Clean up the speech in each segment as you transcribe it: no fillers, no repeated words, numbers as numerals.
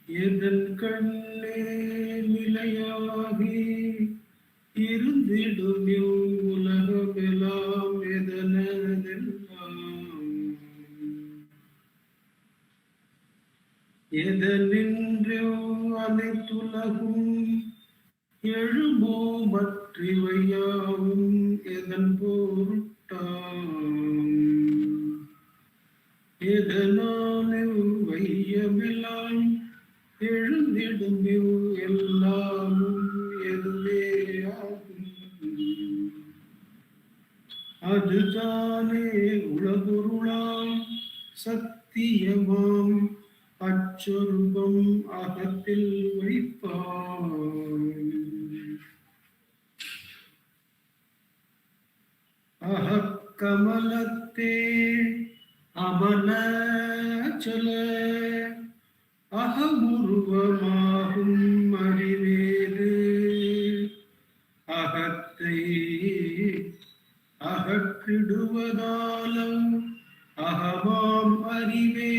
எதன் கண்ணே நிலையாகி இருந்திடும் உலகமெல்லாம் எதனதெல்லாம் எதனின்றோ அனைத்துலகும் எழுமோ மற்றிவையாவும் எதன் பொருட்டாம் எதனாலே வையமெல்லாம் எழுந்திடும் எல்லாமும் எதுவே ஆகும் அதுதானே உலகுருளாம் சத்தியமாம் அச்சொருபம் அகத்தில் வைப்பான் அகக்கமலத்தே அமலச்சல அகமுருவமாகும் அறிவேது அகத்தை அகற்றிடுவதாலும் அகமாம் அறிவே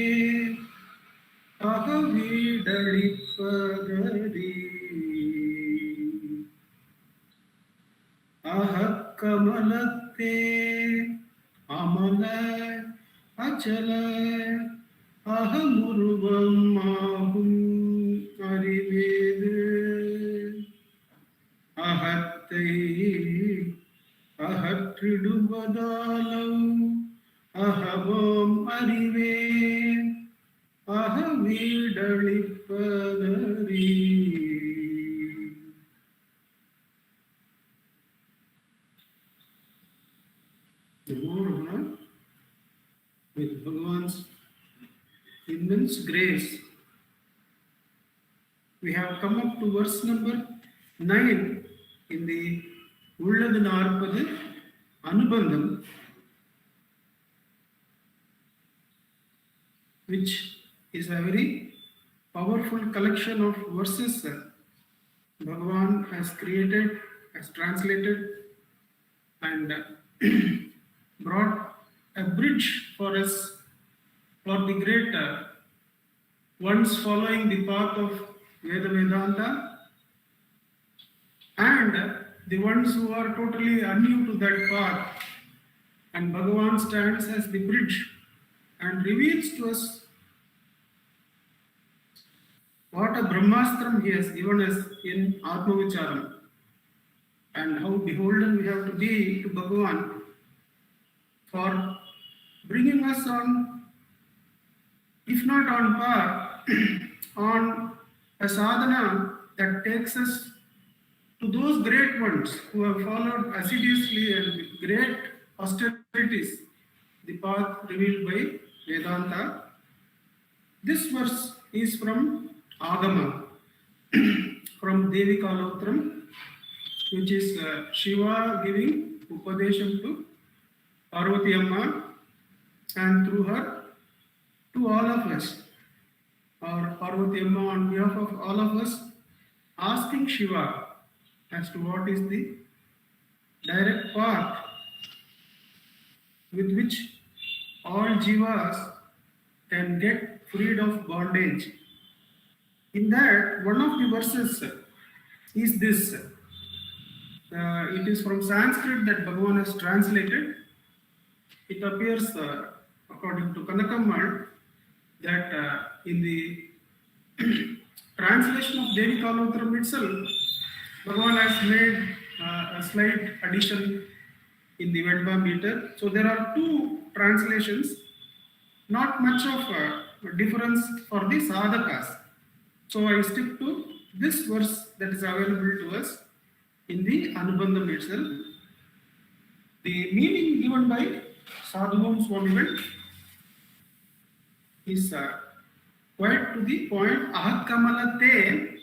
அகவீடழிப்பதறி அகக்கமலத்தே அமல அச்சல அகமுருவம் ஆகும் அறிவேது அகத்தை அகற்றிடுவதாலும் அகமாம் அறிவே அகவீடழிப்பதறி. With Bhagavan's immense grace, we have come up to verse number 9 in the Ulladu Narpadu Anubandham, which is a very powerful collection of verses Bhagavan has created, has translated, and brought a bridge for us, for the great ones following the path of Veda Vedanta, and the ones who are totally unnew to that path. And Bhagavan stands as the bridge and reveals to us what a Brahmastram he has given us in Atma Vicharam, and how beholden we have to be to Bhagavan for bringing us on, if not on par, on a sadhana that takes us to those great ones who have followed assiduously and with great austerities the path revealed by Vedanta. This verse is from Agama, from Devi Kalotram, which is Shiva giving Upadesham to Parvati Amma, and through her to all of us, or Parvati Amma on behalf of all of us, asking Shiva as to what is the direct path with which all jivas can get freed of bondage. In that, one of the verses is this. It is from Sanskrit that Bhagavan has translated. It appears, according to Kanakamal, that in the translation of Devi Kalotram itself, Bhagavan has made a slight addition in the Vedma meter. So there are two translations, not much of a difference for the sadhakas. So I stick to this verse that is available to us in the Anubandham itself. The meaning given by Sadhuvam Swamigal is quite to the point. Ahakamalate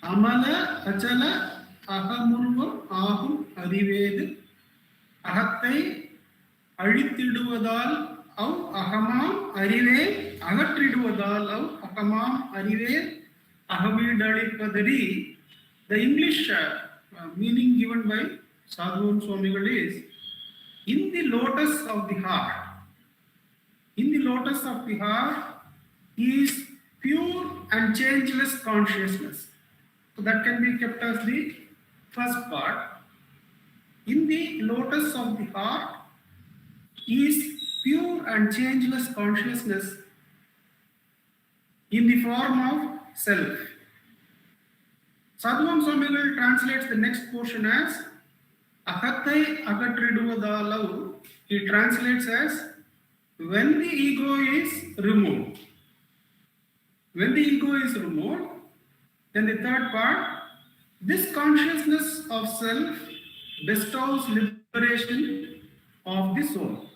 amala achala ahamurvam ahum arived ahathai அழித்திடுவதால் அவ் அகமாம் அறிவே அகற்றிடுவதால் அவ் அகமாம் அறிவே அகவீடழிப்பதறி. The English meaning given by Sadhuvam Swamigal is in the lotus of the heart. In the lotus of the heart is pure and changeless consciousness. So that can be kept as the first part. In the lotus of the heart is pure and changeless consciousness in the form of self. Sadhvam Swamigal translates the next portion as Ahathai Agatriduadalau. He translates as when the ego is removed. When the ego is removed, then the third part, this consciousness of self bestows liberation of the soul,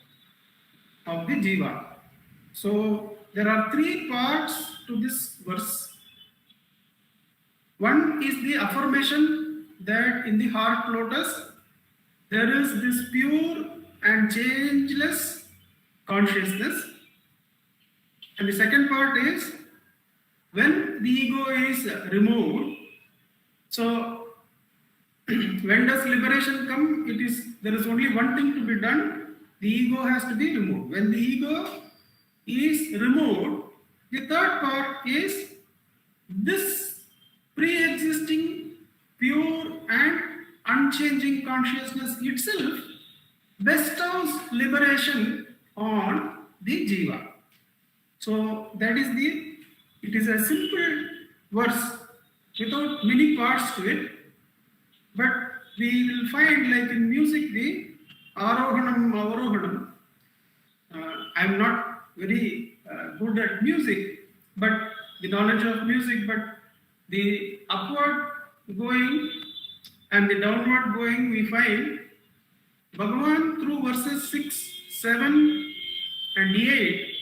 of the jiva. So there are three parts to this verse. One is the affirmation that in the heart lotus there is this pure and changeless consciousness. And the second part is when the ego is removed. So when does liberation come? There is only one thing to be done. The ego has to be removed. When the ego is removed, the third part is this pre-existing pure and unchanging consciousness itself bestows liberation on the jiva. So that is it is a simple verse without many parts to it, but we will find, like in music, the arohanam, avarohanam. I am not very good at music, but the knowledge of music, but the upward going and the downward going, we find Bhagavan through verses 6, 7 and 8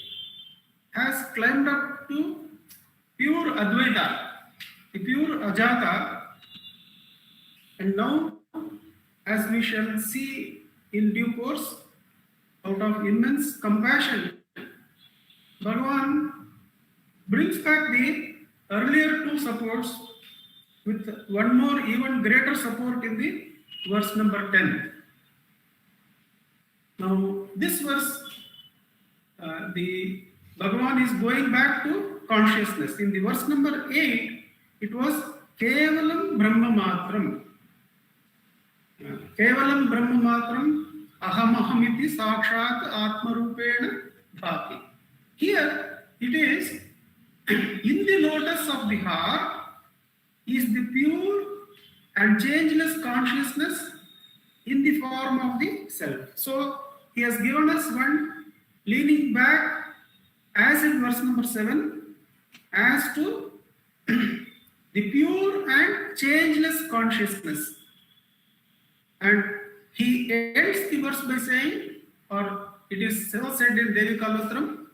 has climbed up to pure Advaita, the pure Ajata, and now, as we shall see in due course, out of immense compassion, Bhagavan brings back the earlier two supports with one more even greater support in the verse number 10. Now, this verse, the Bhagavan is going back to consciousness. In the verse number 8, it was Kevalam Brahma Matram. Kevalam Brahma Matram Aham Ahamiti Sakshat Atma Rupena Bhati. Here it is in the lotus of the heart is the pure and changeless consciousness in the form of the self. So he has given us one leaning back, as in verse number 7, as to the pure and changeless consciousness. And he ends the verse by saying, or it is so said in Devi Kalvatram,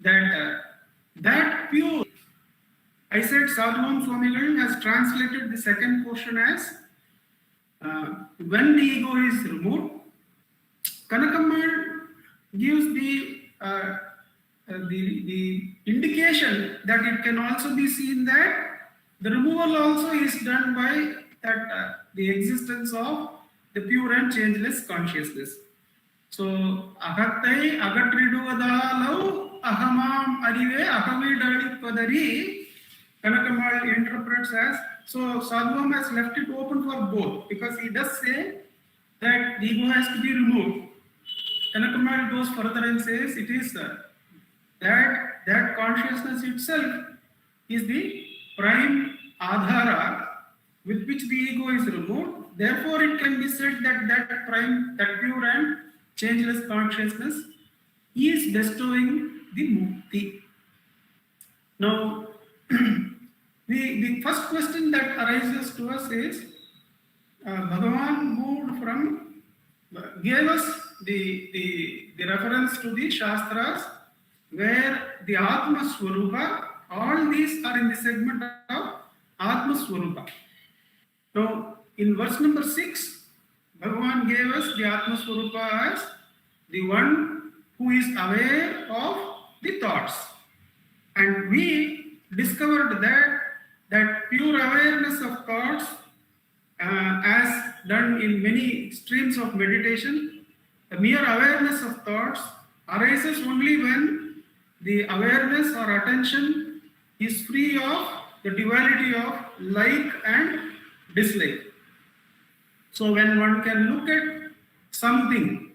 that pure, I said Sadhvam Swamigal has translated the second portion as when the ego is removed. Kanakammal gives the indication that it can also be seen that the removal also is done by that the existence of the pure and changeless consciousness. So agattai agatriduadalau ahamam arive ahavidali padari, Kanakamal interprets as, so Sadhvam has left it open for both, because he does say that the ego has to be removed. Kanakamal goes further and says it is that consciousness itself is the prime adhara with which the ego is removed. Therefore, it can be said that pure and changeless consciousness is bestowing the mukti. Now, the first question that arises to us is, Bhagavan moved from, gave us the reference to the Shastras, where the Atma Swarupa, all these are in the segment of Atma Swarupa. Now, in verse number 6, Bhagavan gave us the Atma Swarupa as the one who is aware of the thoughts. And we discovered that pure awareness of thoughts, as done in many streams of meditation, the mere awareness of thoughts arises only when the awareness or attention is free of the duality of like and dislike. So when one can look at something,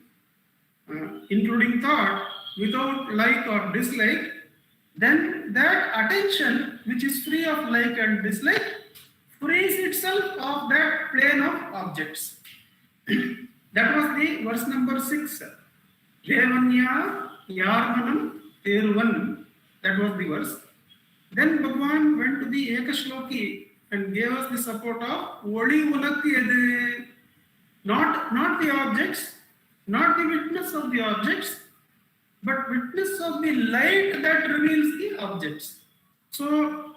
including thought, without like or dislike, then that attention, which is free of like and dislike, frees itself of that plane of objects. That was the verse number 6. Devanya Yarmanam Teruvan. That was the verse. Then Bhagavan went to the Ekashloki and gave us the support of Voli Unati Ede. Not the objects, not the witness of the objects, but witness of the light that reveals the objects. So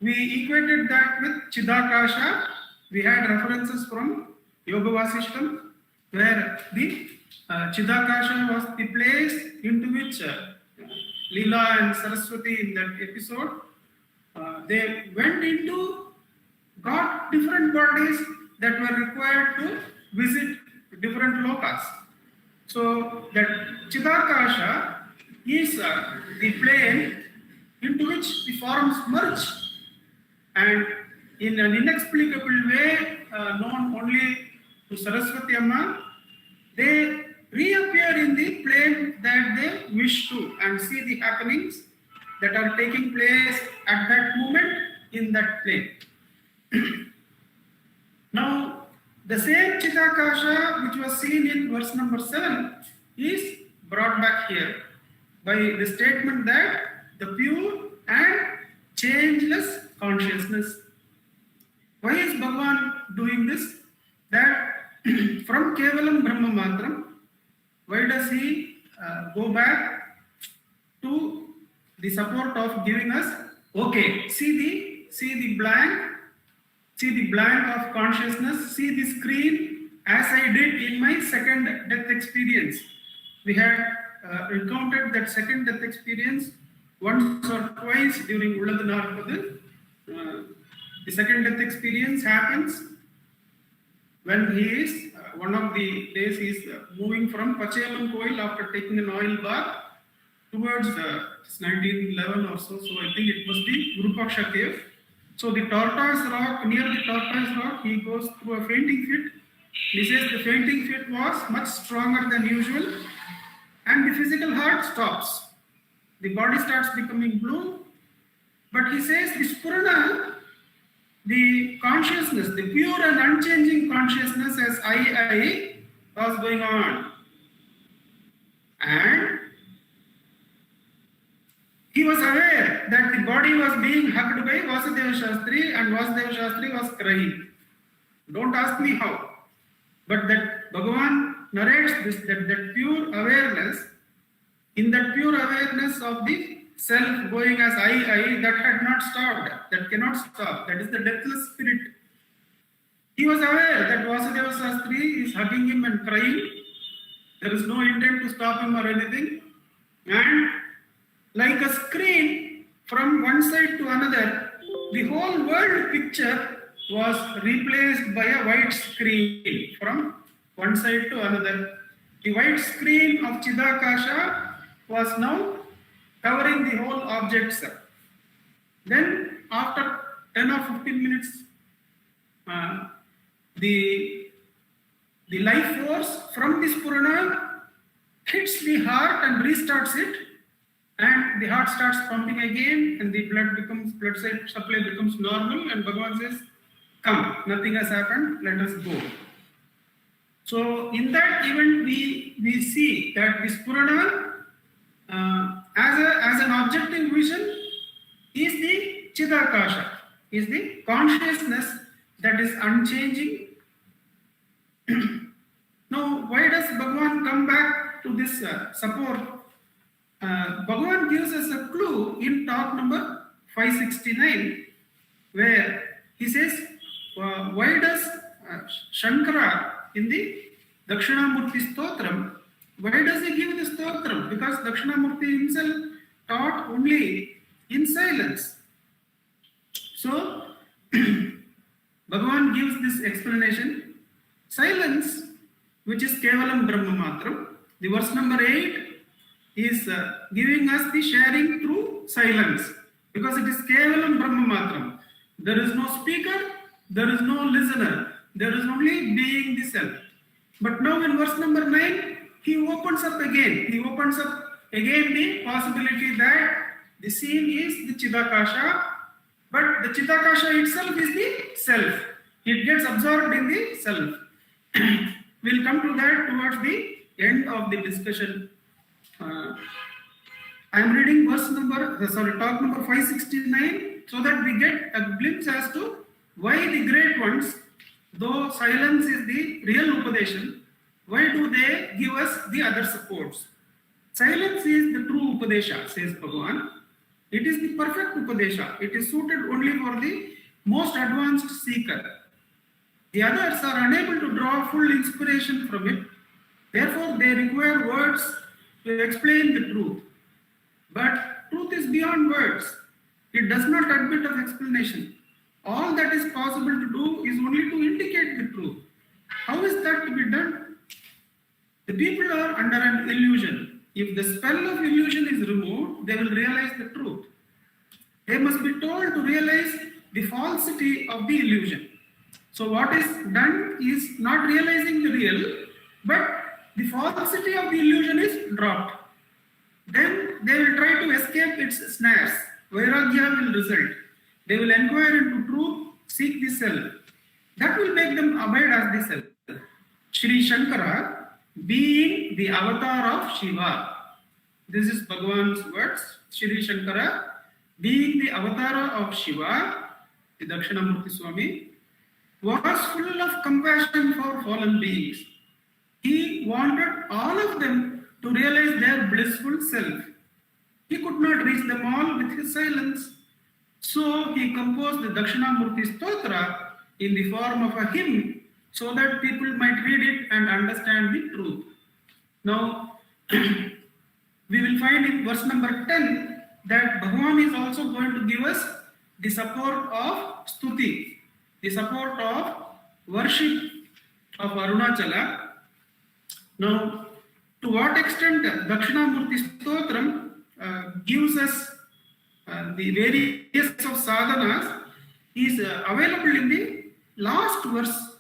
we equated that with Chidakasha. We had references from Yoga Vasishtam, where the Chidakasha was the place into which Leela and Saraswati in that episode, they went into, got different bodies that were required to visit different lokas. So that Chidakasha is the plane into which the forms merge, and in an inexplicable way known only to Saraswati Amma, they reappear in the plane that they wish to and see the happenings that are taking place at that moment in that plane. Now, the same Chidakasha which was seen in verse number 7 is brought back here by the statement that the pure and changeless consciousness. Why is Bhagavan doing this? That from Kevalam Brahma Matram, why does he go back to the support of giving us, okay, see the blank of consciousness, see the screen as I did in my second death experience. We had encountered that second death experience once or twice during Ulladu Narpadu. The second death experience happens when he is, one of the days he is moving from Pachelam Koil after taking an oil bath towards 1911 or so. So I think it must be Gurupaksha cave. So the tortoise rock, near the tortoise rock, he goes through a fainting fit. He says the fainting fit was much stronger than usual and the physical heart stops. The body starts becoming blue. But he says the Spurana, the consciousness, the pure and unchanging consciousness as I was going on. And he was aware that the body was being hugged by Vasudeva Shastri and Vasudeva Shastri was crying. Don't ask me how. But that Bhagavan narrates this, that pure awareness, in that pure awareness of the self going as I, that had not stopped, that cannot stop, that is the deathless spirit. He was aware that Vasudeva Shastri is hugging him and crying. There is no intent to stop him or anything. And like a screen from one side to another, the whole world picture was replaced by a white screen from one side to another. The white screen of Chidakasha was now covering the whole objects. Then after 10 or 15 minutes, the life force from this Purana hits the heart and restarts it, and the heart starts pumping again, and the blood supply becomes normal, and Bhagavan says, come, nothing has happened, let us go. So in that event we see that this Purana as an objective vision is the Chidakasha, is the consciousness that is unchanging. Now, why does Bhagavan come back to this support? Bhagavan gives us a clue in talk number 569, where he says, why does Shankara in the Dakshinamurti Stotram, why does he give the Stotram? Because Dakshinamurti himself taught only in silence. So, Bhagavan gives this explanation. Silence, which is Kevalam Brahma Matram, the verse number 8 is giving us the sharing through silence. because it is Kevalam Brahma Matram. There is no speaker, there is no listener, there is only being the self. But now in verse number 9, he opens up again. He opens up again the possibility that the scene is the Chidakasha, but the Chidakasha itself is the self. It gets absorbed in the self. We'll come to that towards the end of the discussion. I am reading talk number 569, so that we get a glimpse as to why the great ones, though silence is the real Upadeshan, why do they give us the other supports? Silence is the true Upadesha, says Bhagavan. It is the perfect Upadesha. It is suited only for the most advanced seeker. The others are unable to draw full inspiration from it. Therefore, they require words to explain the truth. But truth is beyond words. It does not admit of explanation. All that is possible to do is only to indicate the truth. How is that to be done? The people are under an illusion. If the spell of illusion is removed, they will realize the truth. They must be told to realize the falsity of the illusion. So what is done is not realizing the real, but the falsity of the illusion is dropped. Then they will try to escape its snares. Vairagya will result. They will inquire into truth, seek the self. That will make them abide as the self. Sri Shankara, being the avatar of Shiva. This is Bhagavan's words. Sri Shankara, being the avatar of Shiva, the Dakshinamurti Swami, was full of compassion for fallen beings. He wanted all of them to realize their blissful self. He could not reach them all with his silence. So he composed the Dakshinamurti Stotra in the form of a hymn so that people might read it and understand the truth. Now, we will find in verse number 10 that Bhagavan is also going to give us the support of Stuti, the support of worship of Arunachala. Now, to what extent Dakshinamurti Stotram gives us the various of sadhanas is available in the last verse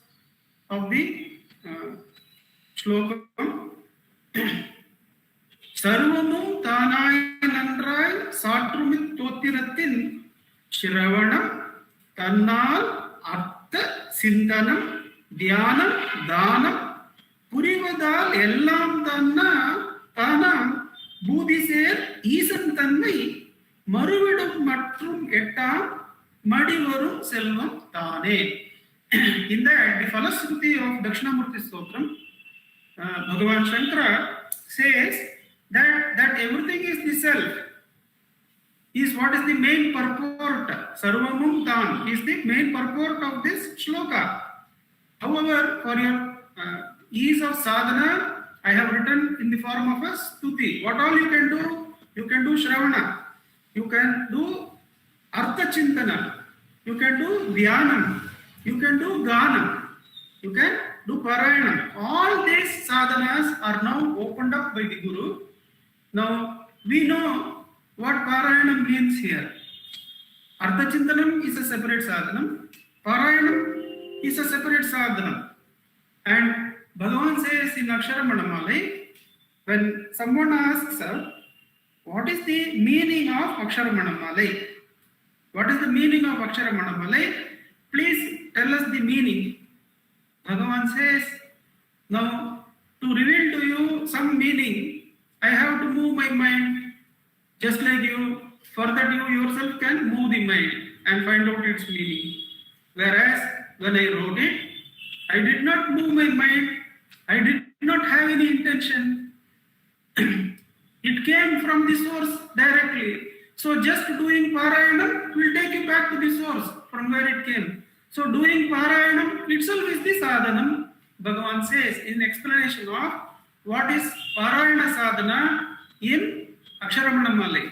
of the shlokam. Sarvamu Tanai Nandrai Satrumit Totiratin Shravanam Tannal Artha Sindanam Dhyanam Dhanam Purivadal Ellam Tanam Budhisir Isan Tanmai Maruvidum Matrum Etam Madivarum Selvam Tane. In that, the philosophy of Dakshinamurti Stotram, Bhagavan Shankara says that everything is the self, is what is the main purport. Sarvamum Tan is the main purport of this shloka. However, for your ease of sadhana, I have written in the form of a stuti. What all you can do? You can do Shravana, you can do Artha Chintana, you can do Dhyanam, you can do Ganam, you can do Parayanam. All these sadhanas are now opened up by the Guru. Now, we know what Parayanam means here. Artha Chintanam is a separate sadhanam, Parayanam is a separate sadhanam. And Bhagavan says in Aksharamanamala, when someone asks her, what is the meaning of Aksharamanamala? What is the meaning of Aksharamanamala? Please tell us the meaning. Bhagavan says, now to reveal to you some meaning, I have to move my mind, just like you, for that you yourself can move the mind and find out its meaning. Whereas when I wrote it, I did not move my mind, I did not have any intention. It came from the source directly. So just doing Parayanam will take you back to the source from where it came. So doing Parayanam itself is the sadhanam. Bhagavan says in explanation of what is Parayana sadhana in Aksharamanamala.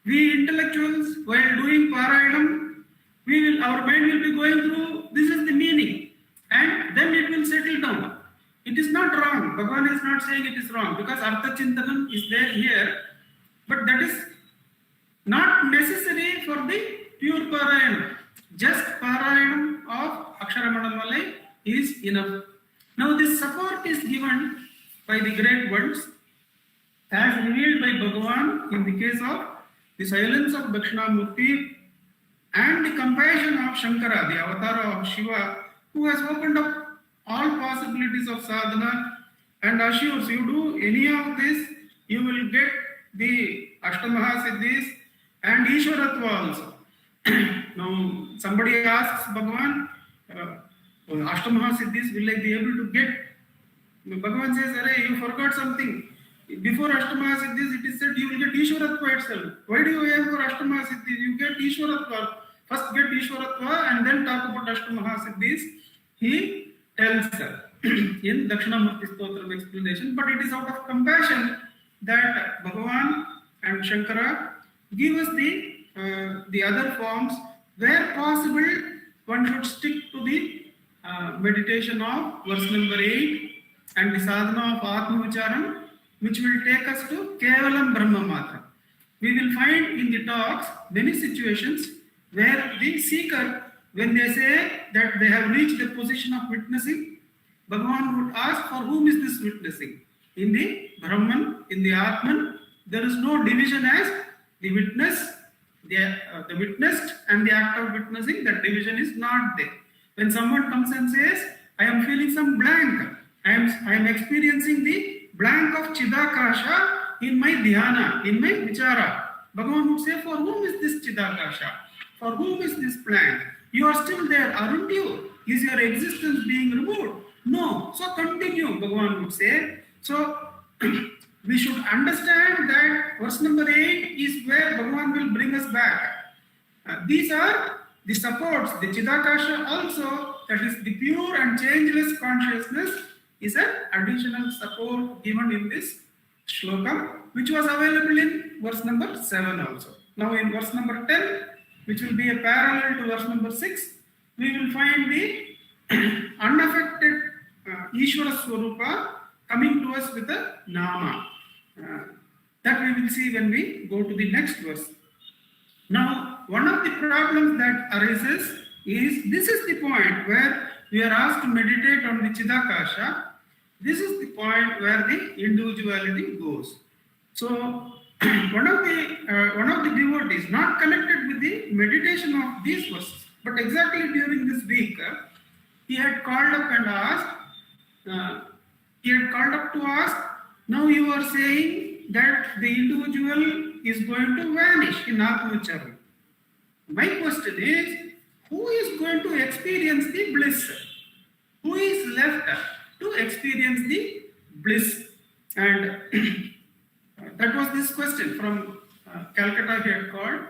We intellectuals, while doing Parayanam, our mind will be going through, this is the meaning, and then it will settle down. It is not wrong. Bhagavan is not saying it is wrong, because Artha Chintanam is there here, but that is not necessary for the pure Parayanam. Just Parayanam of Aksharamanam is enough. Now this support is given by the great ones as revealed by Bhagavan in the case of the silence of Dakshinamurti and the compassion of Shankara, the avatar of Shiva, who has opened up all possibilities of sadhana and assures you do any of this, you will get the Ashtamaha Siddhis and Ishwaratva also. Now somebody asks Bhagavan, Ashtamaha Siddhis will I be able to get? Bhagavan says, Arey, you forgot something. Before Ashtamaha Siddhis, it is said you will get Ishwaratva itself. Why do you aim for Ashtamaha Siddhis? You get Ishwaratva. First get Ishwaratva and then talk about Ashtamaha Siddhis. He tells in Dakshinamurti Stotram explanation, but it is out of compassion that Bhagavan and Shankara give us the other forms. Where possible, one should stick to the meditation of verse number 8 and the sadhana of Atma Vicharam, which will take us to Kevalam Brahma Matra. We will find in the talks many situations where the seeker, when they say that they have reached the position of witnessing, Bhagavan would ask, for whom is this witnessing? In the Brahman, in the Atman, there is no division as the witness, the witnessed and the act of witnessing. That division is not there. When someone comes and says, I am feeling some blank, I am experiencing the blank of Chidakasha in my dhyana, in my vichara. Bhagavan would say, for whom is this Chidakasha? For whom is this blank? You are still there, aren't you? Is your existence being removed? No. So continue, Bhagavan would say. So we should understand that verse number 8 is where Bhagavan will bring us back. These are the supports. The Chidakasha also, that is the pure and changeless consciousness, is an additional support given in this shloka, which was available in verse number 7 also. Now in verse number 10, which will be a parallel to verse number 6, we will find the unaffected Ishvara Swarupa coming to us with a Nama. That we will see when we go to the next verse. Now, one of the problems that arises is, this is the point where we are asked to meditate on the Chidakasha. This is the point where the individuality goes. So, one of the devotees, not connected with the meditation of these verses, but exactly during this week, he had called up and asked, to ask, now you are saying that the individual is going to vanish in Atma-vicharam. My question is, who is going to experience the bliss? Who is left to experience the bliss? And that was this question from Calcutta he had called.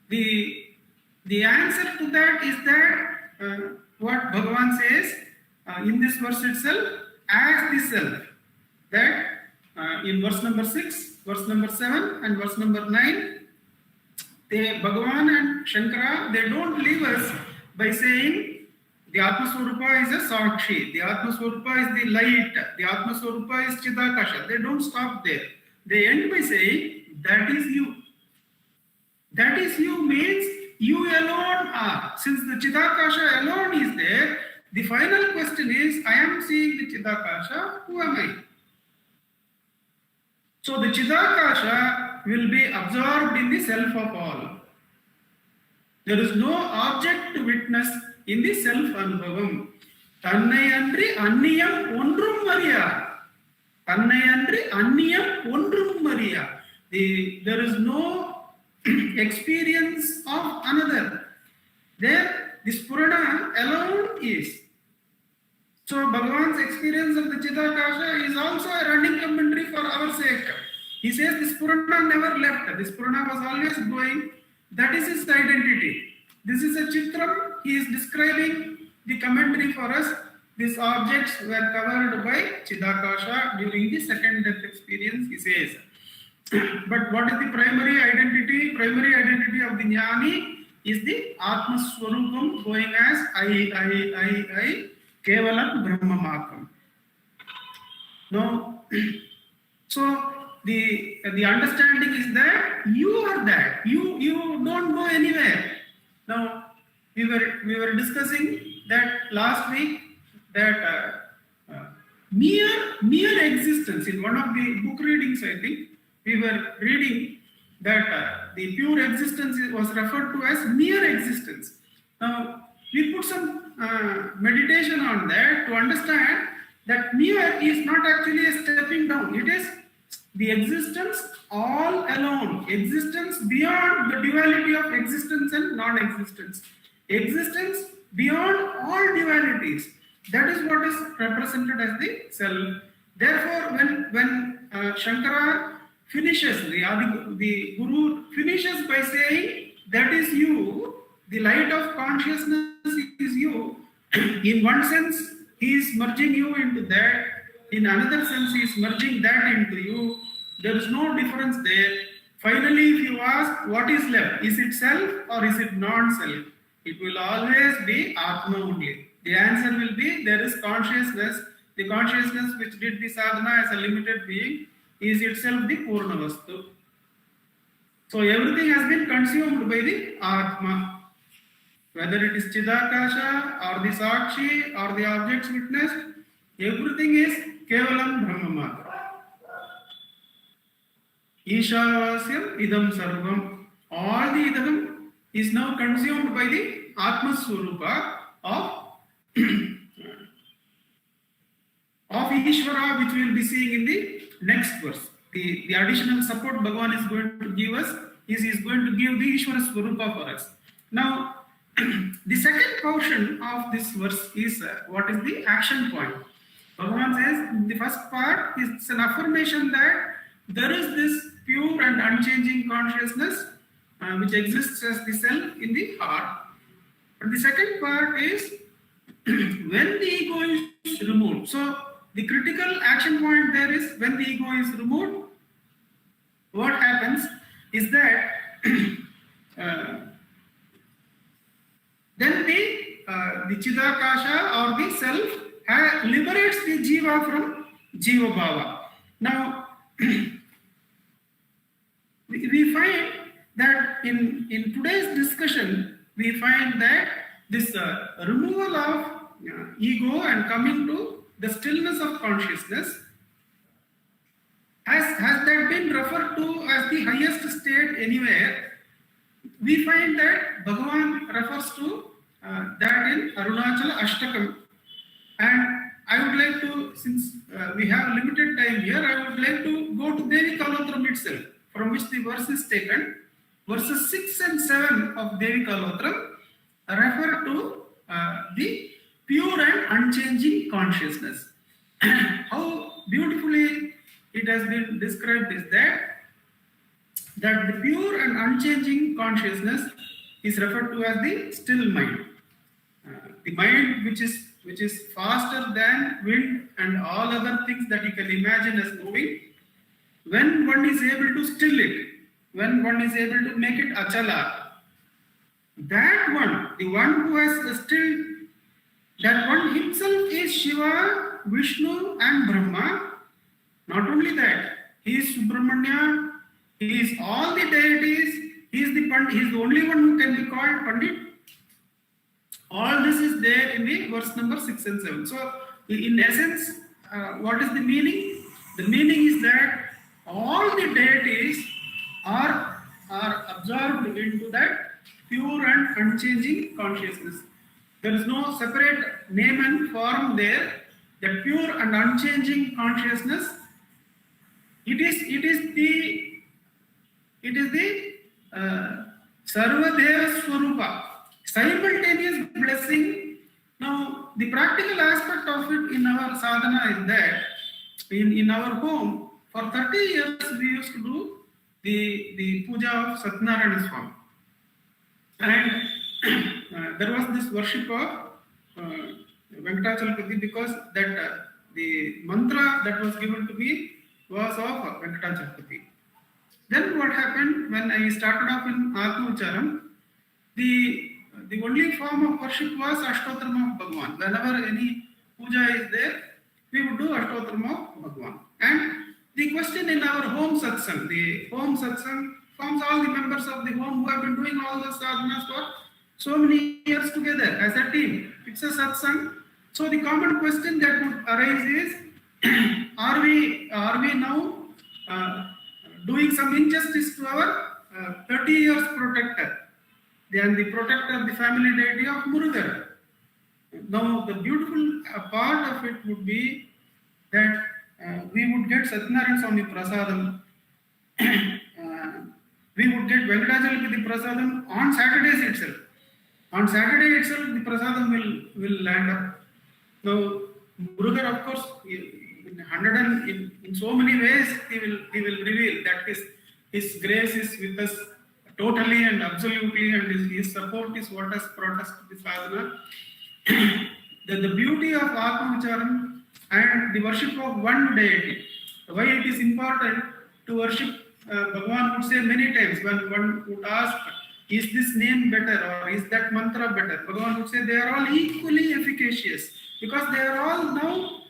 The answer to that is that what Bhagavan says in this verse itself, as the self. That in verse number 6, verse number 7 and verse number 9, Bhagavan and Shankara, they don't leave us by saying the Atma Swarupa is a Sakshi, the Atma Swarupa is the light, the Atma Swarupa is Chidakasha. They don't stop there. They end by saying, that is you. That is you means you alone are. Since the Chidakasha alone is there, the final question is, I am seeing the Chidakasha, who am I? So the Chidakasha will be absorbed in the self of all. There is no object to witness in the self-anubhavam. Tannai andri anniyam ondrum mariya. Tannai andri anniyam ondrum mariya. There is no experience of another. There, the Spurana alone is. So Bhagavan's experience of the Chidakasha is also a running commentary for our sake. He says the Spurana never left. The Spurana was always going. That is his identity. This is a Chitram. He is describing the commentary for us. These objects were covered by Chidakasha during the second death experience, he says. But what is the primary identity? Primary identity of the Jnani is the Atma Swarupam going as I, Kevalam Brahma Makam. Now, so the understanding is that you are that. You don't go anywhere. Now we were discussing that last week that mere existence. In one of the book readings, I think we were reading that the pure existence was referred to as mere existence. Now we put some meditation on that to understand that mere is not actually a stepping down. It is the existence all alone, existence beyond the duality of existence and non-existence, existence beyond all dualities. That is what is represented as the self. Therefore, when Shankara finishes, the Guru finishes by saying, that is you, the light of consciousness is you. In one sense, he is merging you into that. In another sense, he is merging that into you. There is no difference there. Finally, if you ask, what is left? Is it self or is it non-self? It will always be Atma only. The answer will be, there is consciousness. The consciousness which did the sadhana as a limited being is itself the Purna Vastu. So everything has been consumed by the Atma. Whether it is Chidakasha or the Sakshi or the objects witnessed, everything is Kevalam Brahmamatra. Ishavasyam idam sarvam. All the idam is now consumed by the Atma Swarupa of Ishvara, which we will be seeing in the next verse. The additional support Bhagavan is going to give us is he is going to give the Ishvara Swarupa for us. Now, the second portion of this verse is what is the action point. Bhagavan says the first part is an affirmation that there is this pure and unchanging consciousness which exists as the self in the heart. And the second part is when the ego is removed. So the critical action point there is when the ego is removed, what happens is that then the Chidakasha or the self liberates the Jiva from Jiva Bhava. Now, we find that in today's discussion, we find that this removal of ego and coming to the stillness of consciousness has that been referred to as the highest state anywhere. We find that Bhagavan refers to that in Arunachala Ashtakam. And I would like to, since we have limited time here, I would like to go to Devi Kalotram itself, from which the verse is taken. Verses 6 and 7 of Devi Kalotram refer to the pure and unchanging consciousness. How beautifully it has been described is that the pure and unchanging consciousness is referred to as the still mind. The mind which is faster than wind and all other things that you can imagine as moving. When one is able to still it, when one is able to make it achala, that one, the one who has stilled, that one himself is Shiva, Vishnu and Brahma. Not only that, he is Subramanya, he is all the deities, he is the Pandit, he is the only one who can be called Pandit. All this is there in the verse number 6 and 7. So, in essence, what is the meaning? The meaning is that all the deities are absorbed into that pure and unchanging consciousness. There is no separate name and form there. The pure and unchanging consciousness, it is the Sarvadeva Swarupa, simultaneous blessing. Now, the practical aspect of it in our sadhana is that in our home, for 30 years we used to do the puja of Satyanarayana Swami. And there was this worship of Venkatachalapati, because that the mantra that was given to me was of Venkatachalapati. Then what happened when I started off in Atma Ucharam, the only form of worship was Ashtotram of Bhagavan. Whenever any puja is there, we would do Ashtotram of Bhagavan. And The question in our home satsang, the home satsang forms all the members of the home who have been doing all the sadhanas for so many years together as a team. It's a satsang. So the common question that would arise is, are we now doing some injustice to our 30 years protector, and the protector of the family deity of Murugan? Now the beautiful part of it would be that we would get Satyanarayana Swami Prasadam, we would get Venkatachalapati Prasadam on Saturdays itself. On Saturday itself, the Prasadam will land up. Now, Murugan, of course, in so many ways, he will reveal that his grace is with us totally and absolutely, and his support is what has brought us to the sadhana. The beauty of Atma Vicharam and the worship of one deity, why it is important to worship, Bhagavan would say many times when one would ask, is this name better or is that mantra better? Bhagavan would say they are all equally efficacious, because they are all now,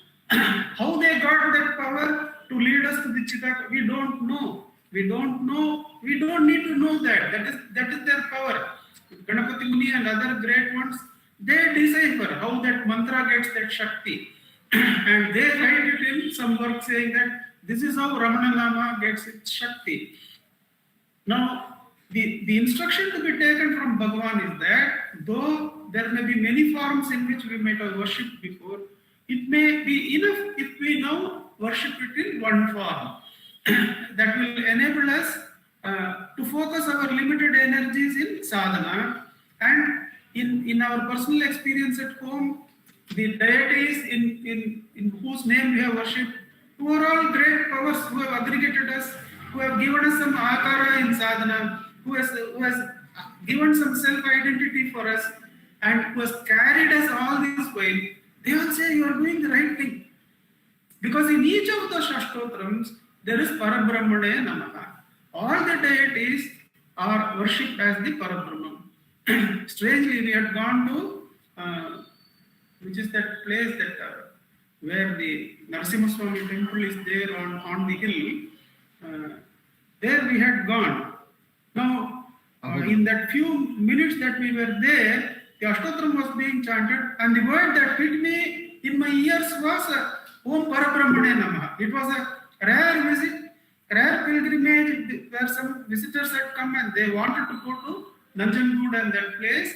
how they got that power to lead us to the Chitta, we don't know. We don't need to know that. That is their power. Ganapati Muni and other great ones, they decipher how that mantra gets that Shakti. And they write it in some work saying that this is how Ramana Nama gets its Shakti. Now, the instruction to be taken from Bhagavan is that though there may be many forms in which we might have worshipped before, it may be enough if we now worship it in one form. That will enable us to focus our limited energies in sadhana, and in our personal experience at home, the deities in whose name we have worshipped, who are all great powers who have aggregated us, who have given us some akara in sadhana, who has given some self-identity for us, and who has carried us all this way. They will say you are doing the right thing. Because in each of the Shashtotrams, there is Parabrahmane Namaha. All the deities are worshipped as the Parabrahman. Strangely, we had gone to, which is that place that where the Narasimha Swami temple is there on the hill. There we had gone. Now, in that few minutes that we were there, the Ashtotram was being chanted, and the word that hit me in my ears was Om Parabrahmane Namaha. It was a rare visit, rare pilgrimage where some visitors had come and they wanted to go to Nanjangud and that place.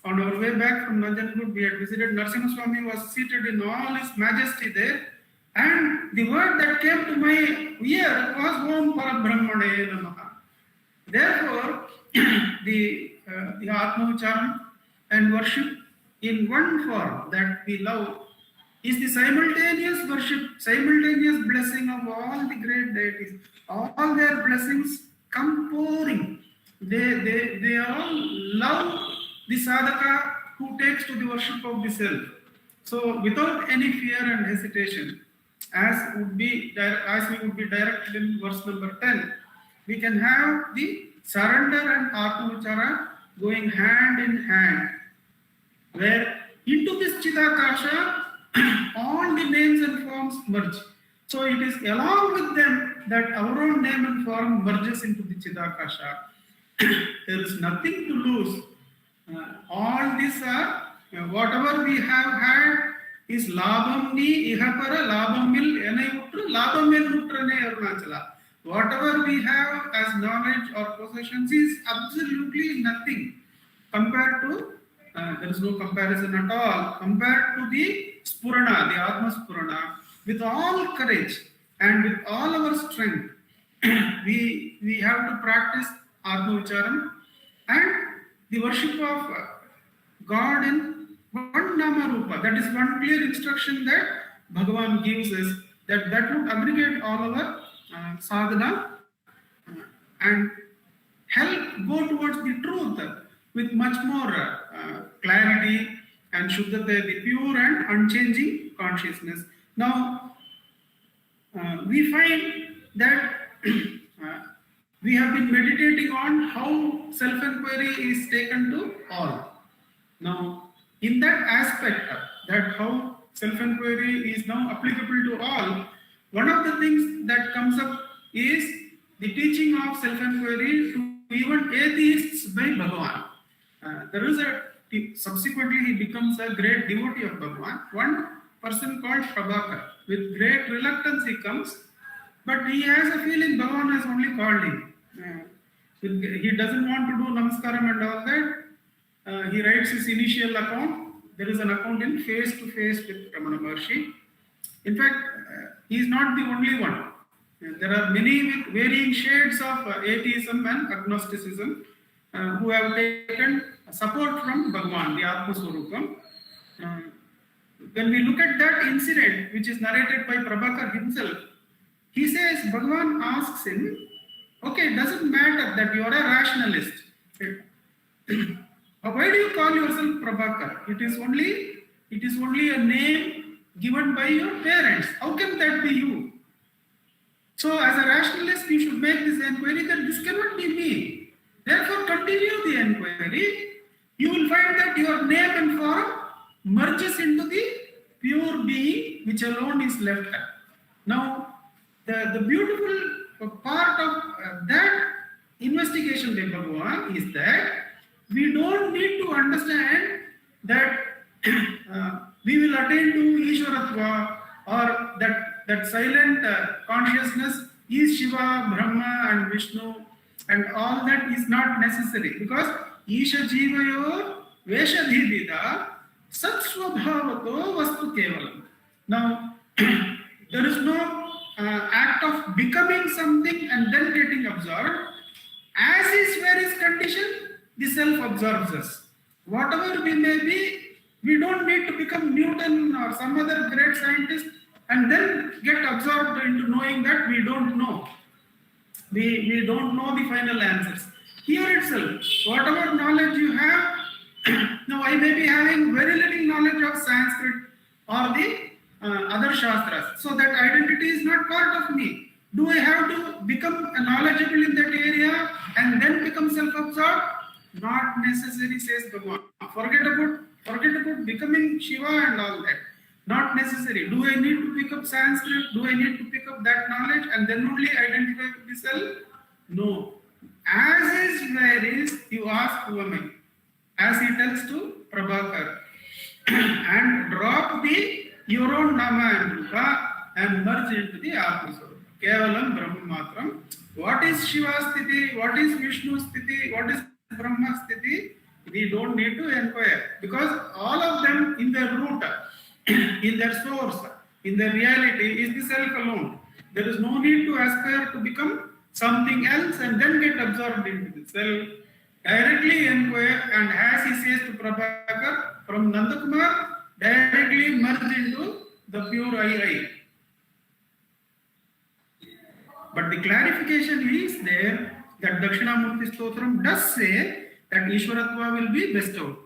On our way back from Nanjangud, we had visited Narasimha Swami was seated in all his majesty there, and the word that came to my ear was Om Parabrahmane Namaha. Therefore, the Atma Vicharam and worship in one form that we love is the simultaneous worship, simultaneous blessing of all the great deities. All their blessings come pouring. They all love the sadhaka who takes to the worship of the self. So without any fear and hesitation, as we would be directed in verse number 10, we can have the surrender and Atma Vichara going hand in hand, where into this Chidakasha all the names and forms merge. So it is along with them that our own name and form merges into the Chidakasha. There is nothing to lose. All these are, whatever we have had is labam ni ihapara labamil enayutru labamil nutrane arunachala. Whatever we have as knowledge or possessions is absolutely nothing compared to, there is no comparison at all, compared to the Spurana, the Atma Spurana. With all courage and with all our strength, we have to practice Atma Vicharam and the worship of God in one Nama Rupa. That is one clear instruction that Bhagavan gives us, that would aggregate all our sadhana and help go towards the truth with much more clarity and Shuddhata, the pure and unchanging consciousness. Now, we find that we have been meditating on how self-inquiry is taken to all. Now, in that aspect, that how self-inquiry is now applicable to all, one of the things that comes up is the teaching of self-inquiry to even atheists by Bhagavan. There is subsequently he becomes a great devotee of Bhagavan. One person called Prabhakar. With great reluctance he comes, but he has a feeling Bhagavan has only called him. He doesn't want to do namaskaram and all that. He writes his initial account. There is an account in face to face with Ramana Maharshi. In fact, he is not the only one. There are many with varying shades of atheism and agnosticism who have taken support from Bhagavan, the Atma Swarupam. When we look at that incident, which is narrated by Prabhakar himself, he says, Bhagavan asks him, okay, it doesn't matter that you are a rationalist. Why do you call yourself Prabhakar? It is only a name given by your parents. How can that be you? So as a rationalist, you should make this enquiry that this cannot be me. Therefore, continue the enquiry. You will find that your name and form merges into the pure being which alone is left. Now, the beautiful part of that investigation by Bhagavan is that we don't need to understand that we will attain to Ishwaratva or that silent consciousness is Shiva, Brahma and Vishnu, and all that is not necessary, because Isha Jivayo Veshadhivida Satsvabhavato Vastu Kevalam. Now, there is no act of becoming something and then getting absorbed. As is where is condition, the self absorbs us. Whatever we may be, we don't need to become Newton or some other great scientist and then get absorbed into knowing that we don't know. We don't know the final answers. Here itself, whatever knowledge you have, now I may be having very little knowledge of Sanskrit or the other Shastras, so that identity is not part of me. Do I have to become knowledgeable in that area and then become self-absorbed? Not necessary, says Bhagavan. Forget about becoming Shiva and all that. Not necessary. Do I need to pick up Sanskrit? Do I need to pick up that knowledge and then only identify with the self? No. As is where is, you ask who am I? As he tells to Prabhakar. And drop your own Nama and Rupa and merge into the Atma Swarupa. Kevalam Brahma Matram. What is Shiva Sthiti? What is Vishnu Sthiti? What is Brahma Sthiti? We don't need to inquire, because all of them in their root, in their source, in their reality is the self alone. There is no need to aspire to become something else and then get absorbed into the self. Directly inquire, and as he says to Prabhakar, from Nandakumar, directly merge into the pure I. But the clarification is there that Dakshinamurti Stotram does say that Ishwaratva will be bestowed.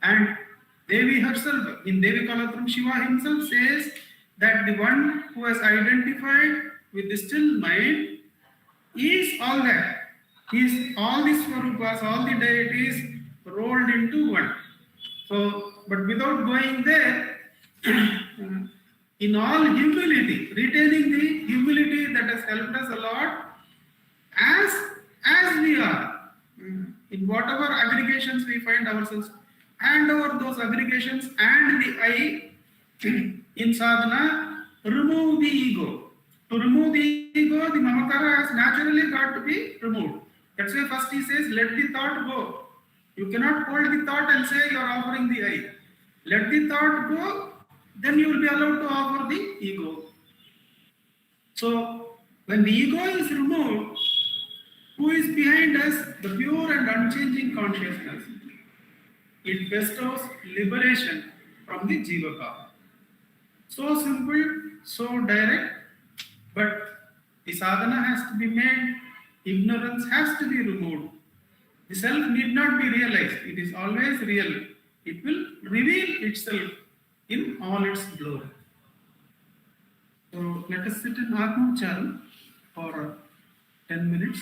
And Devi herself, in Devi Kalatram, Shiva himself says that the one who has identified with the still mind is all that. Is all the Swarupas, all the deities rolled into one. So, but without going there, in all humility, retaining the humility that has helped us a lot, as we are, in whatever aggregations we find ourselves, hand over those aggregations and the I in sadhana, remove the ego. To remove the ego, the mamakara has naturally got to be removed. That's why first he says, let the thought go. You cannot hold the thought and say you are offering the I. Let the thought go, then you will be allowed to offer the ego. So, when the ego is removed, who is behind us? The pure and unchanging consciousness. It bestows liberation from the jiva bhava. So simple, so direct, but the sadhana has to be made, ignorance has to be removed. The self need not be realized, it is always real. It will reveal itself in all its glory. So let us sit in Atma Ucharan for 10 minutes.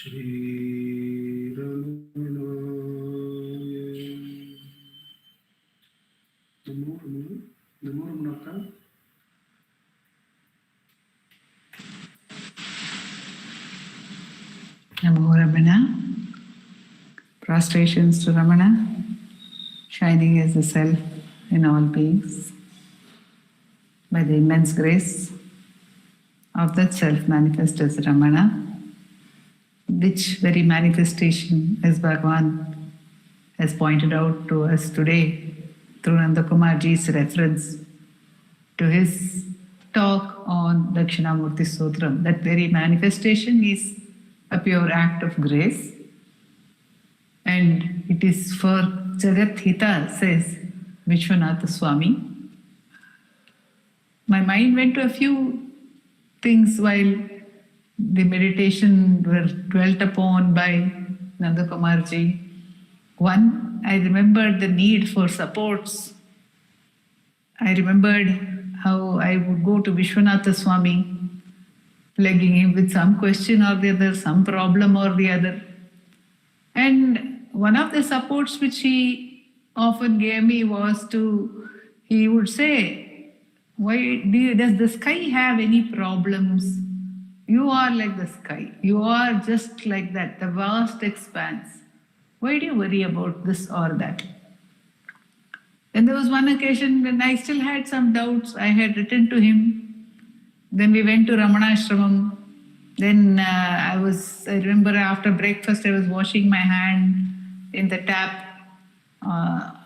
Sri Ramana. Namo Ramana. Namo Ramana. Prostrations to Ramana, shining as the self in all beings. By the immense grace of that self manifest as Ramana, which very manifestation, as Bhagavan has pointed out to us today through Nandakumar ji's reference to his talk on Dakshinamurti Sutram, that very manifestation is a pure act of grace. And it is for Jagat Hita, says Vishwanatha Swami. My mind went to a few things while the meditation were dwelt upon by Nandakumarji. One, I remembered the need for supports. I remembered how I would go to Vishwanatha Swami, plaguing him with some question or the other, some problem or the other. And one of the supports which he often gave me was he would say, does the sky have any problems? You are like the sky. You are just like that, the vast expanse. Why do you worry about this or that? And there was one occasion when I still had some doubts. I had written to him. Then we went to Ramanashramam. Then I remember after breakfast I was washing my hand in the tap.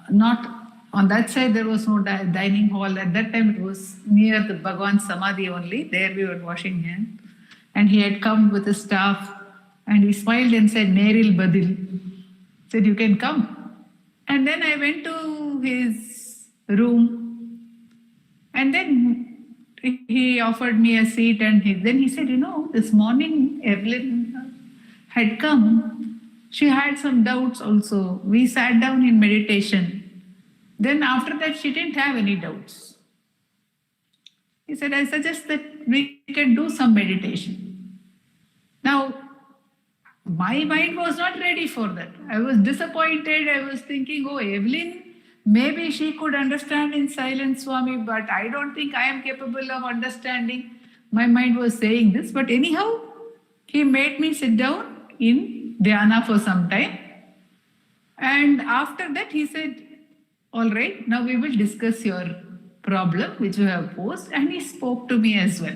Not on that side there was no dining hall. At that time it was near the Bhagavan Samadhi only. There we were washing hands. And he had come with his staff and he smiled and said, Neril Badil. Said, you can come. And then I went to his room and then he offered me a seat and then he said, this morning Evelyn had come. She had some doubts also. We sat down in meditation. Then after that she didn't have any doubts. He said, I suggest that we can do some meditation. Now, my mind was not ready for that. I was disappointed. I was thinking, Evelyn, maybe she could understand in silence, Swami, but I don't think I am capable of understanding. My mind was saying this, but anyhow, he made me sit down in dhyana for some time. And after that, he said, all right, now we will discuss your problem which you have posed. And he spoke to me as well.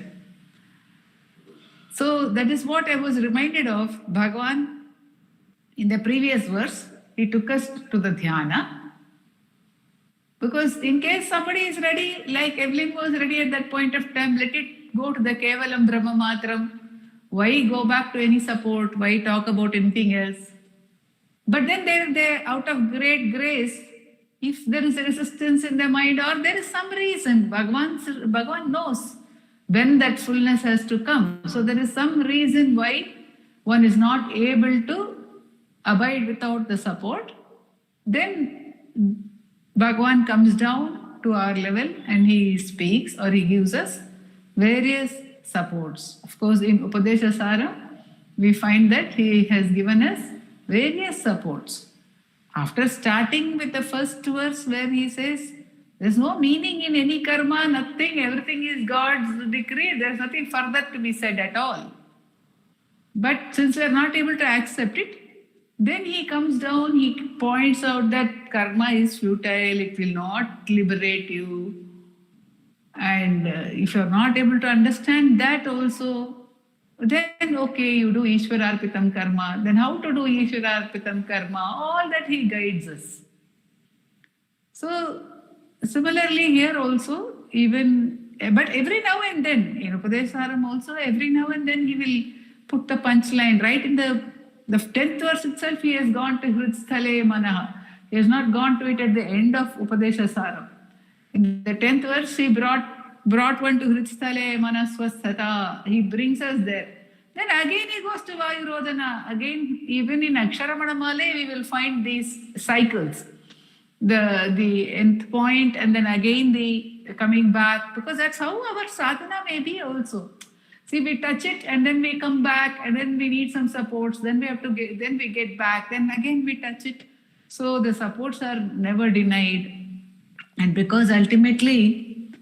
So that is what I was reminded of. Bhagavan, in the previous verse, he took us to the dhyana. Because in case somebody is ready, like Evelyn was ready at that point of time, let it go to the Kevalam Brahma Matram. Why go back to any support? Why talk about anything else? But then they out of great grace, if there is a resistance in the mind or there is some reason, Bhagavan knows when that fullness has to come. So there is some reason why one is not able to abide without the support. Then Bhagavan comes down to our level and he speaks or he gives us various supports. Of course, in Upadesha Sara, we find that he has given us various supports. After starting with the first verse where he says, there's no meaning in any karma, nothing, everything is God's decree, there's nothing further to be said at all. But since we are not able to accept it, then he comes down, he points out that karma is futile, it will not liberate you. And if you are not able to understand that also, then okay, you do Ishwararpitam karma. Then how to do Ishwararpitam karma? All that he guides us. So, similarly here also, but every now and then, in Upadesaram also, every now and then he will put the punchline. Right in the 10th verse itself, he has gone to Hritsthale Manaha. He has not gone to it at the end of Upadesaram. In the 10th verse, he brought one to Hritsthale Manaswasthata. He brings us there. Then again he goes to Vayurodhana. Again, even in Aksharamana Male, we will find these cycles. The nth point and then again the coming back, because that's how our sadhana may be also. See, we touch it and then we come back and then we need some supports. Then we have to get, then we get back. Then again we touch it. So the supports are never denied. And because ultimately,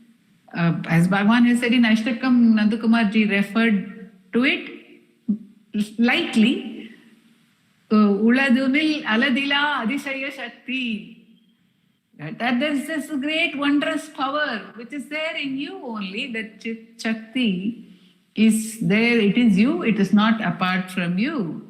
as Bhagavan has said in Ashtakam, Nandakumar ji referred to it lightly. Ulladunil aladila adishaya shakti. That there is this great wondrous power which is there in you only. That Shakti is there. It is you. It is not apart from you.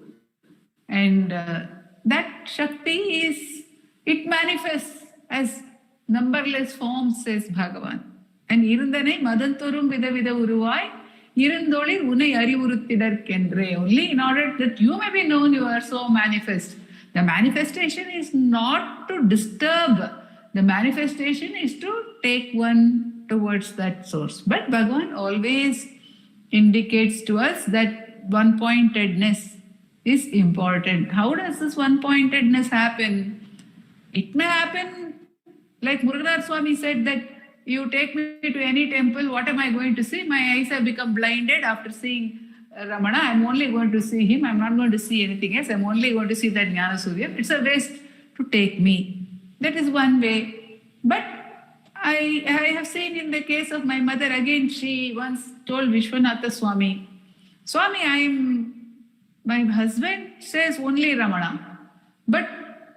And that Shakti is, it manifests as numberless forms, says Bhagavan. And irundane madantorum vida vida uruvai irundolir unai arivuruttidarkendre. Only in order that you may be known, you are so manifest. The manifestation is not to disturb. The manifestation is to take one towards that source. But Bhagavan always indicates to us that one-pointedness is important. How does this one-pointedness happen? It may happen like Muruganar Swami said that you take me to any temple, what am I going to see? My eyes have become blinded after seeing Ramana. I'm only going to see him. I'm not going to see anything else. I'm only going to see that Jnana Surya. It's a waste to take me. That is one way. But I have seen in the case of my mother, again, she once told Vishwanatha Swami, my husband says only Ramana. But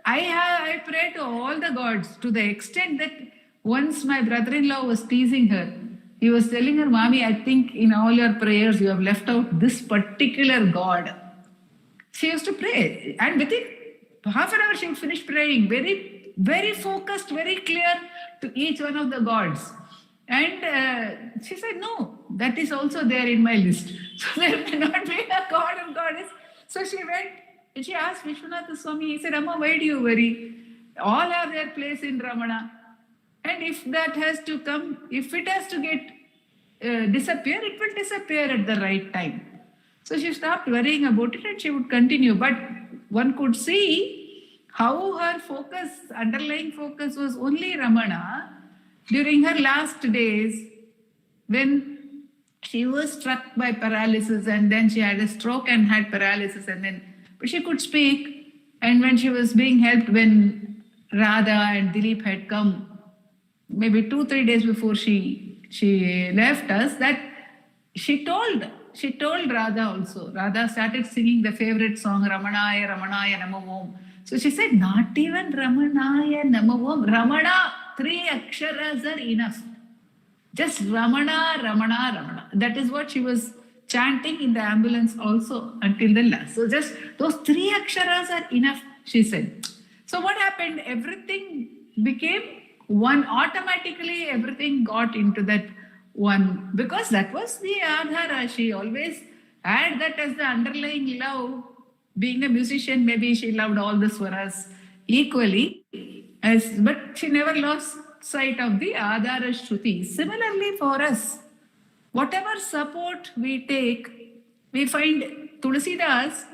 I pray to all the gods to the extent that once my brother-in-law was teasing her. He was telling her, Mami, I think in all your prayers you have left out this particular god. She used to pray. And within half an hour she would finish praying. Very, very focused, very clear to each one of the gods. And she said, no, that is also there in my list. So there cannot be a god and goddess. So she went and she asked Vishwanatha Swami, he said, Amma, why do you worry? All have their place in Ramana. And if that has to come, if it has to get disappear, it will disappear at the right time. So she stopped worrying about it and she would continue. But one could see how her focus, underlying focus was only Ramana during her last days when she was struck by paralysis and then she had a stroke and had paralysis and then, but she could speak. And when she was being helped, when Radha and Dilip had come, maybe 2-3 days before she left us, that she told Radha also. Radha started singing the favorite song, Ramanaya, Ramanaya, Namo Om. So she said, not even Ramanaya, Namo Om. Ramana, 3 aksharas are enough. Just Ramana, Ramana, Ramana. That is what she was chanting in the ambulance also until the last. So just those 3 aksharas are enough, she said. So what happened? Everything became one. Automatically everything got into that one, because that was the Adhara. She always had that as the underlying love. Being a musician, maybe she loved all the swaras equally, but she never lost sight of the Adhara Shruti. Similarly for us, whatever support we take, we find Tulsidas,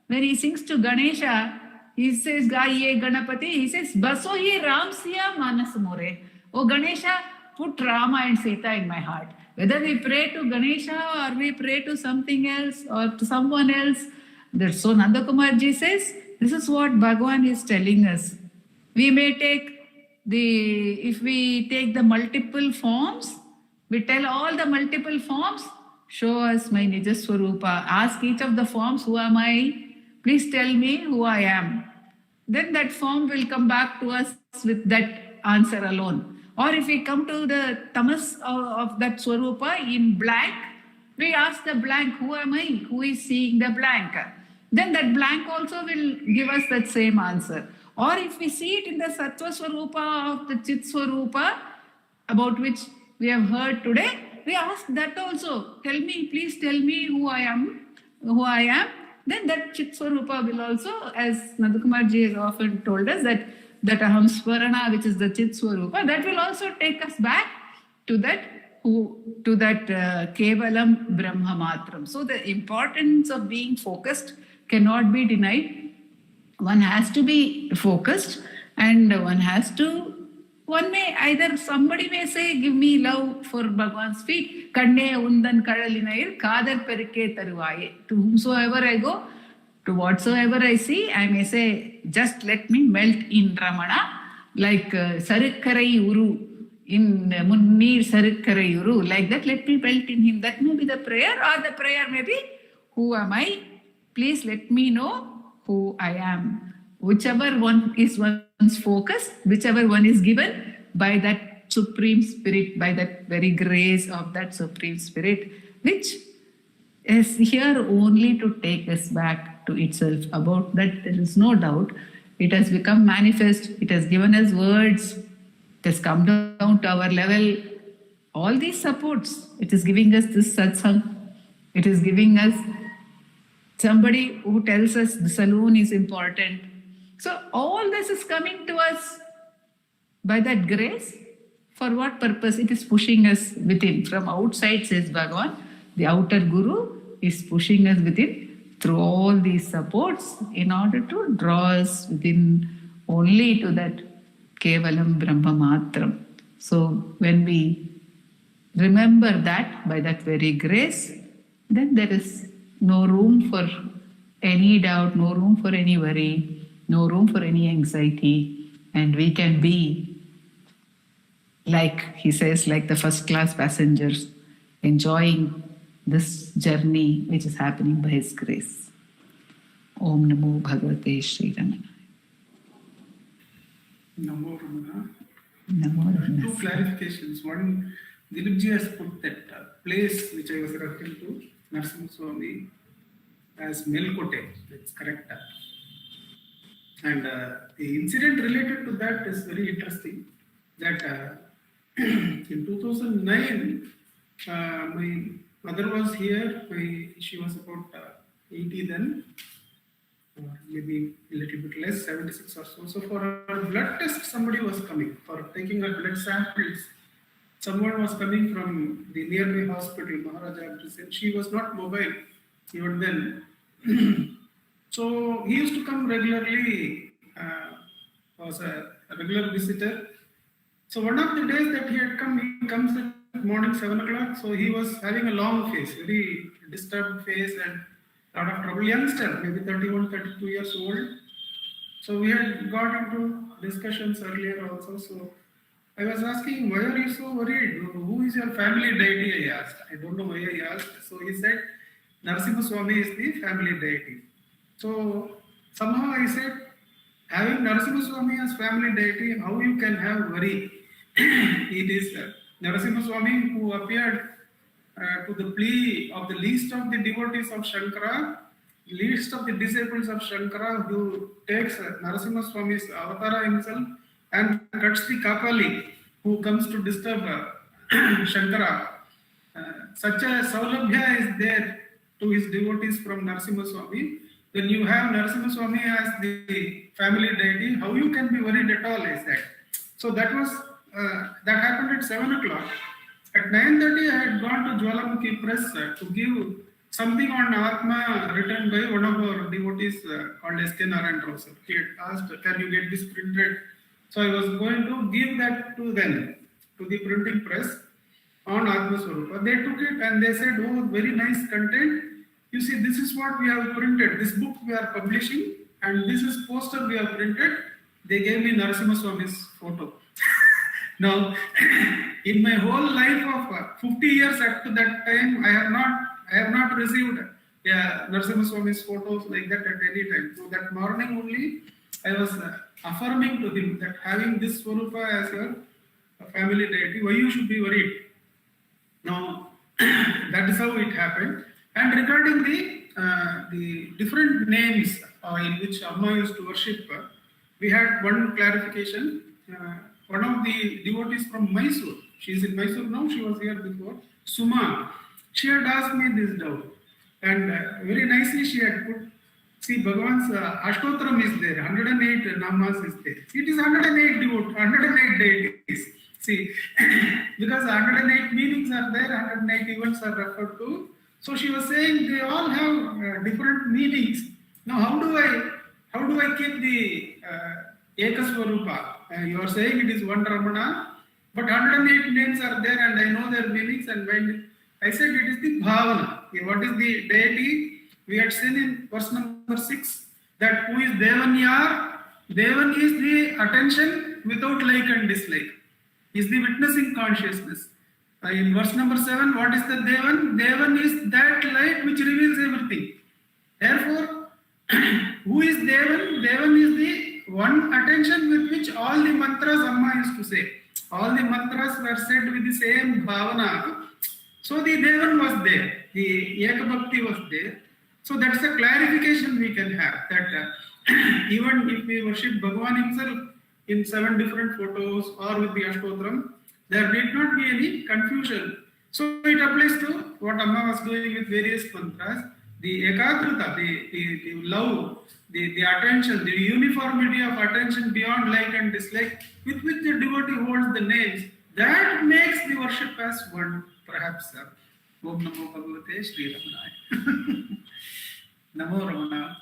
when he sings to Ganesha, he says, Gaiye Ganapati, he says, Baso ye Ram Siya Manas More. Oh Ganesha, put Rama and Sita in my heart. Whether we pray to Ganesha or we pray to something else or to someone else, so Nandakumar ji says, this is what Bhagavan is telling us. We may take if we take the multiple forms, we tell all the multiple forms, show us my Nijaswarupa. Ask each of the forms, who am I? Please tell me who I am. Then that form will come back to us with that answer alone. Or if we come to the tamas of that Swarupa in blank, we ask the blank, who am I? Who is seeing the blank? Then that blank also will give us that same answer. Or if we see it in the Sattva Swarupa of the Chit Swarupa, about which we have heard today, we ask that also. Tell me, please tell me who I am. Then that Chit Swarupa will also, as Nandakumar ji has often told us, that Aham Swarana, which is the Chit Swarupa, that will also take us back to that Kevalam Brahma Matram. So the importance of being focused cannot be denied. One has to be focused and one has to One may either somebody may say, give me love for Bhagwan's feet. Kanne undan kadalinair kadar perike taruvaye. To whomsoever I go, to whatsoever I see, I may say, just let me melt in Ramana, like Sarukkarai Uru, in Munnir Sarukkarai Uru, like that, let me melt in him. That may be the prayer, or the prayer may be, who am I? Please let me know who I am. Whichever one is one's focus, whichever one is given by that Supreme Spirit, by that very grace of that Supreme Spirit, which is here only to take us back to itself. About that, there is no doubt. It has become manifest, it has given us words, it has come down to our level. All these supports, it is giving us this satsang, it is giving us somebody who tells us the saloon is important. So all this is coming to us by that grace. For what purpose? It is pushing us within. From outside, says Bhagavan, the outer Guru is pushing us within through all these supports in order to draw us within only to that Kevalam Brahma Matram. So when we remember that by that very grace, then there is no room for any doubt, no room for any worry, no room for any anxiety, and we can be, like he says, like the first class passengers, enjoying this journey which is happening by his grace. Om Namo Bhagavate Sri Ramana. Namo Ramana. Namo Ramana. Two clarifications. One, Dilipji has put that place which I was referring to, Narasimha Swami, as Melkote. That's correct. And the incident related to that is very interesting. That in 2009, my mother was here. She was about 80 then, or maybe a little bit less, 76 or so. So for her blood test, somebody was coming for taking her blood samples. Someone was coming from the nearby hospital, Maharaja. She was not mobile even then. So he used to come regularly, was a regular visitor. So one of the days that he had come, he comes at morning 7 o'clock. So he was having a long face, very disturbed face and a lot of trouble. Youngster, maybe 31, 32 years old. So we had got into discussions earlier also. So I was asking, why are you so worried? Who is your family deity? I asked. I don't know why I asked. So he said, Narasimha Swami is the family deity. So somehow I said, having Narasimha Swami as family deity, how you can have worry? It is Narasimha Swami who appeared to the plea of the least of the devotees of Shankara, least of the disciples of Shankara, who takes Narasimha Swami's avatara himself and cuts the Kapali who comes to disturb Shankara. Such a saulabhya is there to his devotees from Narasimha Swami. When you have Narasimha Swami as the family deity, how you can be worried at all, I said. So that was that happened at 7 o'clock. At 9:30, I had gone to Jwalamukhi Press to give something on Atma written by one of our devotees called S.K. Narayan Rao. He had asked, can you get this printed? So I was going to give that to them, to the printing press on Atma Swarupa. They took it and they said, oh, very nice content. You see, this is what we have printed. This book we are publishing, and this is poster we have printed. They gave me Narasimha Swami's photo. Now, in my whole life of 50 years up to that time, I have not received Narasimha Swami's photos like that at any time. So that morning only, I was affirming to him that having this Swarupa as your family deity, why you should be worried? Now, that is how it happened. And regarding the different names in which Amma used to worship, we had one clarification. One of the devotees from Mysore, she is in Mysore now, she was here before, Suma, she had asked me this doubt. And very nicely she had put, see, Bhagavan's Ashtotram is there, 108 Namas is there. It is 108 devotees, 108 deities. See, because 108 meanings are there, 108 events are referred to. So she was saying they all have different meanings. Now how do I keep the Ekaswarupa? You are saying it is one Ramana, but 108 names are there and I know their meanings. And when I said it is the Bhavana. What is the deity? We had seen in verse number 6 that who is Devanyar? Devan is the attention without like and dislike. Is the witnessing consciousness. In verse number 7, what is the Devan? Devan is that light which reveals everything. Therefore, who is Devan? Devan is the one attention with which all the mantras Amma used to say. All the mantras were said with the same bhavana. So the Devan was there. The Ekabhakti was there. So that's the clarification we can have. That even if we worship Bhagavan himself in 7 different photos or with the Ashtotram, there need not be any confusion. So it applies to what Amma was doing with various mantras. The ekagrita, the love, the attention, the uniformity of attention beyond like and dislike with which the devotee holds the names, that makes the worship as one, perhaps. Om Namo Bhagavate Sri Ramana. Namo Ramana.